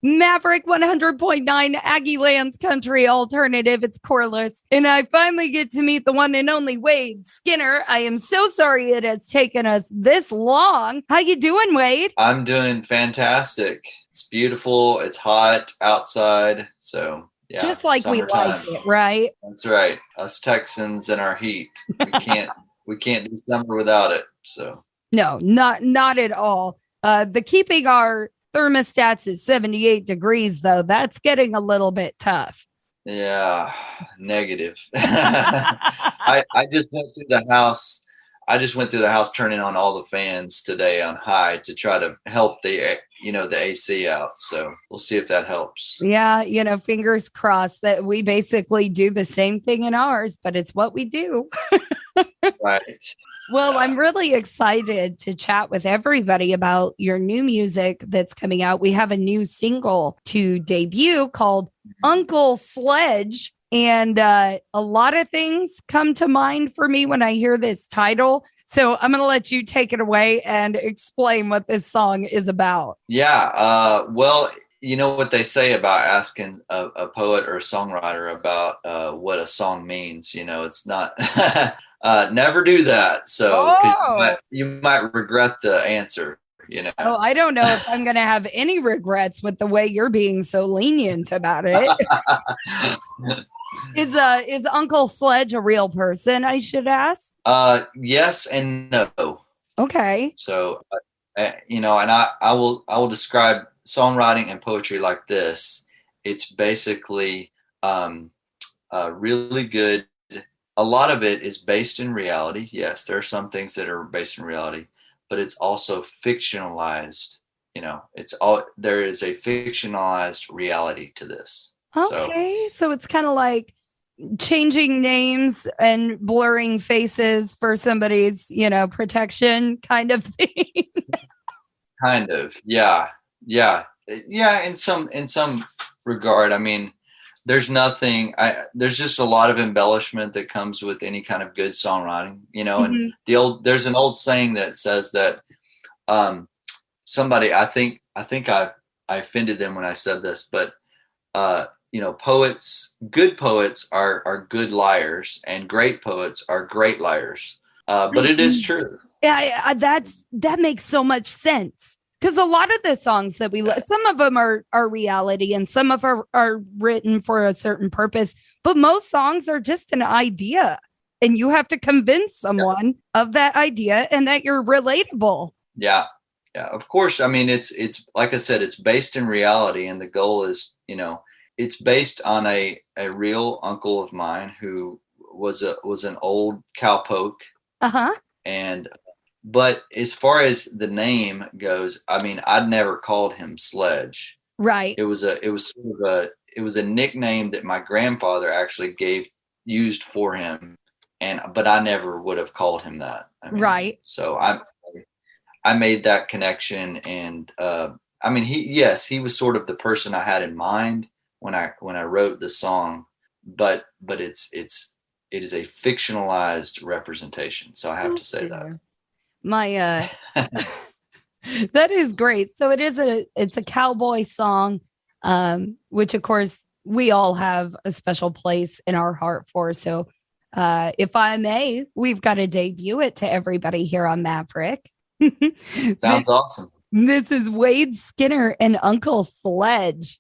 Maverick 100.9 Aggie Lands Country Alternative. It's Corliss. And I finally get to meet the one and only Wade Skinner. I am so sorry it has taken us this long. How you doing, Wade? I'm doing fantastic. It's beautiful. It's hot outside. So, yeah. Just like summertime. we like it, right? That's right. Us Texans and our heat. We can't do summer without it. So No, not at all. The keeping our thermostats is 78 degrees, though. That's getting a little bit tough. yeah, negative. I just went through the house. I just went through the house turning on all the fans today on high to try to help the AC out. So we'll see if that helps. Yeah, fingers crossed that we basically do the same thing in ours, but it's what we do. Right. Well, I'm really excited to chat with everybody about your new music that's coming out. We have a new single to debut called Uncle Sledge. And a lot of things come to mind for me when I hear this title. So I'm going to let you take it away and explain what this song is about. Yeah. Well, you know what they say about asking a poet or a songwriter about what a song means. It's not... never do that. So you might regret the answer, Oh, I don't know if I'm going to have any regrets with the way you're being so lenient about it. Is Uncle Sledge a real person, I should ask? Yes and no. Okay. So, and I will describe songwriting and poetry like this. It's basically really good. A lot of it is based in reality. Yes, there are some things that are based in reality, but it's also fictionalized. There is a fictionalized reality to this. Okay, so it's kind of like changing names and blurring faces for somebody's, protection kind of thing. Kind of, yeah. In some regard, I mean. There's just a lot of embellishment that comes with any kind of good songwriting, and there's an old saying that says that somebody, I think I offended them when I said this, but good poets are good liars and great poets are great liars. But it is true. Yeah, that makes so much sense. Because a lot of the songs that some of them are reality and some of them are written for a certain purpose. But most songs are just an idea. And you have to convince someone of that idea and that you're relatable. Yeah. Yeah, of course. I mean, it's like I said, it's based in reality. And the goal is, it's based on a real uncle of mine who was an old cowpoke. Uh-huh. But as far as the name goes, I mean, I'd never called him Sledge. Right. It was a nickname that my grandfather actually used for him, but I never would have called him that. Right. So I made that connection, and he was sort of the person I had in mind when I wrote the song, but it is a fictionalized representation. So I have to say that. That is great. So it's a cowboy song, which of course we all have a special place in our heart for. So if I may, we've got to debut it to everybody here on Maverick. Sounds awesome. This is Wade Skinner and Uncle Sledge.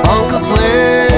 Uncle Sledge,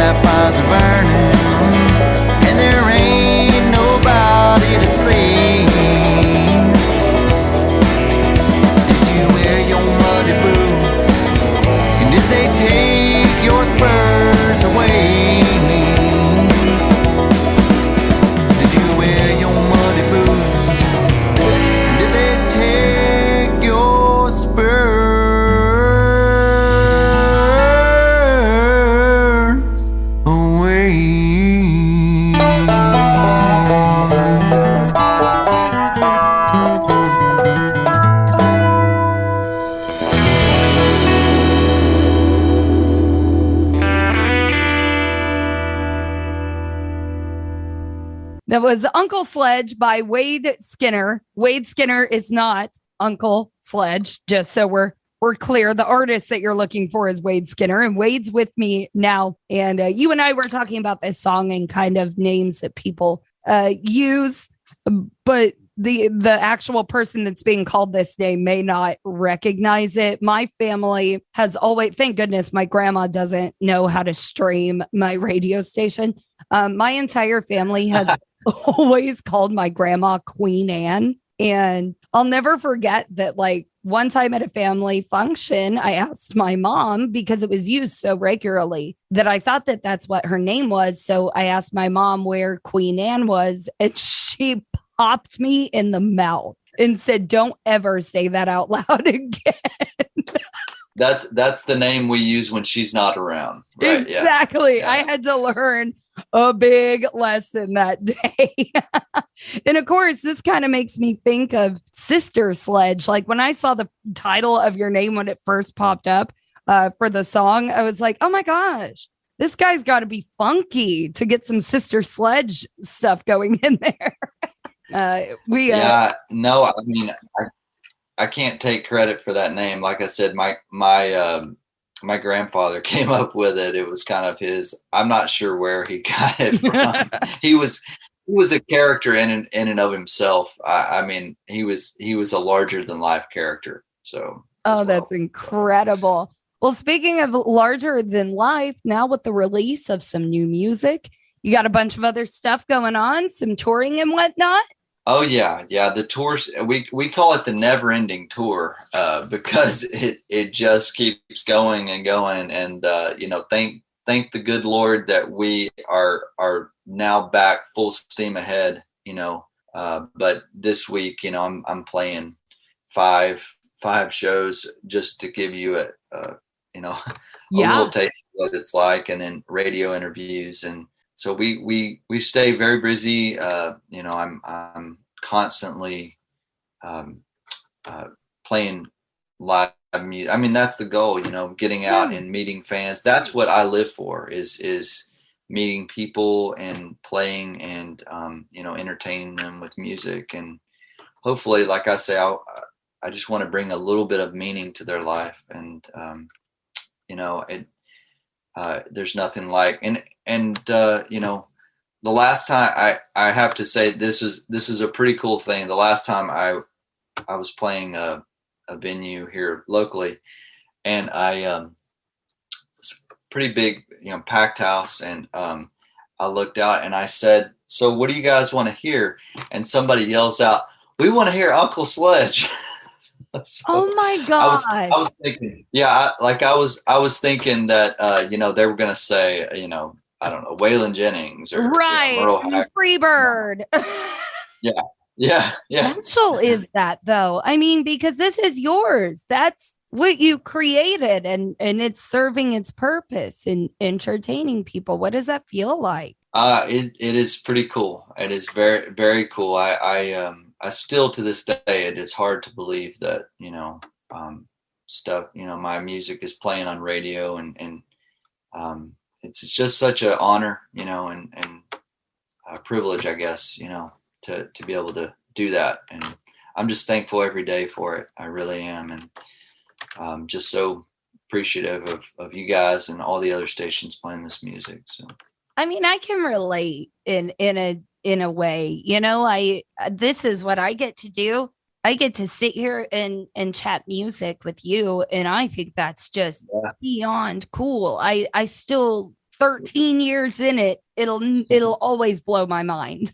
that fire's burning, and there ain't nobody to see. Did you wear your muddy boots? And did they take your spurs away? Did you wear your muddy boots? And did they take your spurs away? That was Uncle Sledge by Wade Skinner. Wade Skinner is not Uncle Sledge, just so we're clear. The artist that you're looking for is Wade Skinner, and Wade's with me now. And you and I were talking about this song and kind of names that people use, but the actual person that's being called this name may not recognize it. My family has always, thank goodness, my grandma doesn't know how to stream my radio station. My entire family has always called my grandma Queen Anne. And I'll never forget that, like, one time at a family function, I asked my mom, because it was used so regularly, that I thought that that's what her name was. So I asked my mom where Queen Anne was, and she popped me in the mouth and said, "Don't ever say that out loud again." That's the name we use when she's not around. Right? Exactly. Yeah. I had to learn a big lesson that day. And of course, this kind of makes me think of Sister Sledge. Like, when I saw the title of your name when it first popped up for the song, I was like, oh my gosh, this guy's got to be funky to get some Sister Sledge stuff going in there. No, I mean, I can't take credit for that name. Like I said, my grandfather came up with it. It was kind of his. I'm not sure where he got it from. He was a character in and of himself. I mean, he was a larger than life character. So. That's incredible. Well, speaking of larger than life, now with the release of some new music, you got a bunch of other stuff going on, some touring and whatnot. Oh yeah. The tours, we call it the never ending tour, because it just keeps going and going. And, thank the good Lord that we are now back full steam ahead, but this week, I'm playing five shows, just to give you a little taste of what it's like, and then radio interviews. And so we stay very busy. I'm constantly playing live music. I mean, that's the goal, getting out and meeting fans. That's what I live for, is meeting people and playing and, entertaining them with music. And hopefully, like I say, I just want to bring a little bit of meaning to their life. And, there's nothing like, and the last time I have to say, this is a pretty cool thing. The last time I was playing a venue here locally, and it's a pretty big, packed house. And, I looked out and I said, "So what do you guys want to hear?" And somebody yells out, "We want to hear Uncle Sledge." So oh my God. I was thinking, I was thinking that, they were going to say, I don't know, Waylon Jennings or right. Merle Haggard. Freebird. Yeah. Special is that, though? I mean, because this is yours. That's what you created, and it's serving its purpose in entertaining people. What does that feel like? It is pretty cool. It is very, very cool. I still, to this day, it is hard to believe that, stuff, my music is playing on radio, and it's just such an honor, and a privilege, I guess, to be able to do that. And I'm just thankful every day for it. I really am. And just so appreciative of you guys and all the other stations playing this music. So, I mean, I can relate in a way, this is what I get to do. I get to sit here and chat music with you. And I think that's just beyond cool. I still 13 years in it, it'll always blow my mind.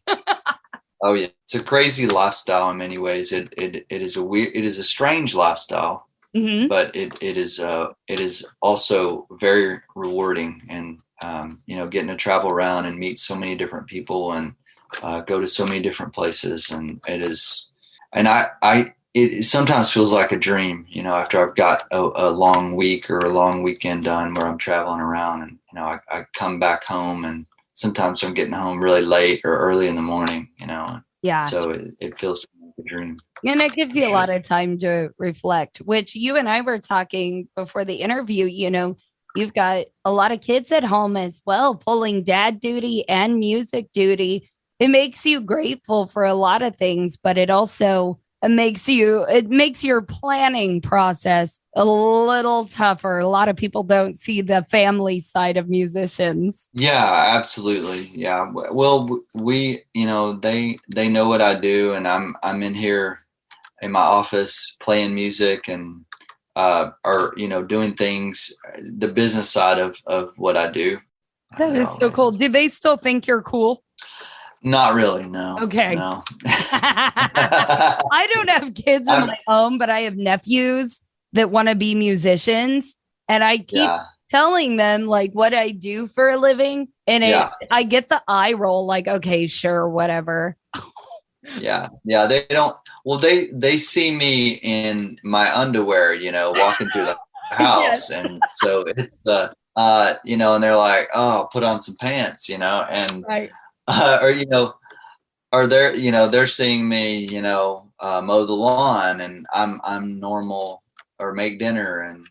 Oh yeah, it's a crazy lifestyle in many ways. It is a strange lifestyle, Mm-hmm. but it is also very rewarding, and getting to travel around and meet so many different people and go to so many different places, and it sometimes feels like a dream, after I've got a long week or a long weekend done where I'm traveling around, and I come back home, and sometimes I'm getting home really late or early in the morning, Yeah. So it feels like a dream. And it gives you a lot of time to reflect, which you and I were talking before the interview. You've got a lot of kids at home as well, pulling dad duty and music duty. It makes you grateful for a lot of things, but it also makes your planning process a little tougher. A lot of people don't see the family side of musicians. Yeah, absolutely. Yeah. Well, we, they know what I do, and I'm in here in my office playing music and or doing things, the business side of what I do. That is so cool. Do they still think you're cool? Not really, no. Okay. No. I don't have kids of my own, but I have nephews that want to be musicians, and I keep telling them like what I do for a living, and I get the eye roll like, okay, sure, whatever. Yeah. They don't. Well, they see me in my underwear, walking through the house, and so it's and they're like, oh, put on some pants, and right. Or they're seeing me, mow the lawn, and I'm normal, or make dinner, and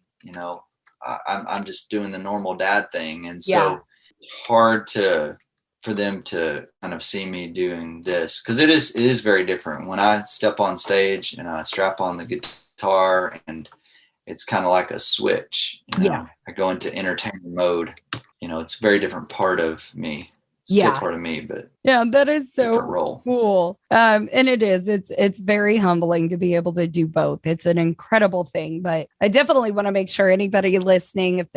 I'm just doing the normal dad thing, and so it's hard for them to kind of see me doing this, because it is very different when I step on stage and I strap on the guitar, and it's kind of like a switch. I go into entertainment mode. It's a very different part of me. Still part of me, but that is so role. Cool. And it's very humbling to be able to do both. It's an incredible thing, but I definitely want to make sure anybody listening, if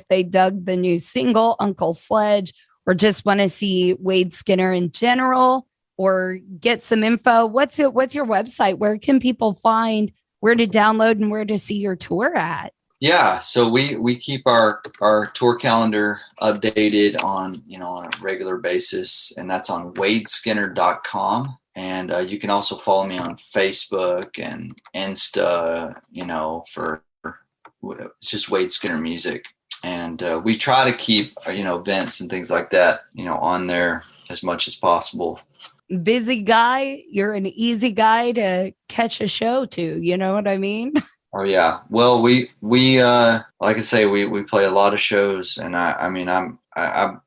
they dug the new single Uncle Sledge, or just want to see Wade Skinner in general, or get some info, what's your website? Where can people find where to download and where to see your tour at? Yeah, so we keep our tour calendar updated on a regular basis, and that's on wadeskinner.com. And you can also follow me on Facebook and Insta, for it's just Wade Skinner Music. And we try to keep events and things like that on there as much as possible. Busy guy, you're an easy guy to catch a show to, you know what I mean? Oh yeah. Well, we like I say, we play a lot of shows, and I'm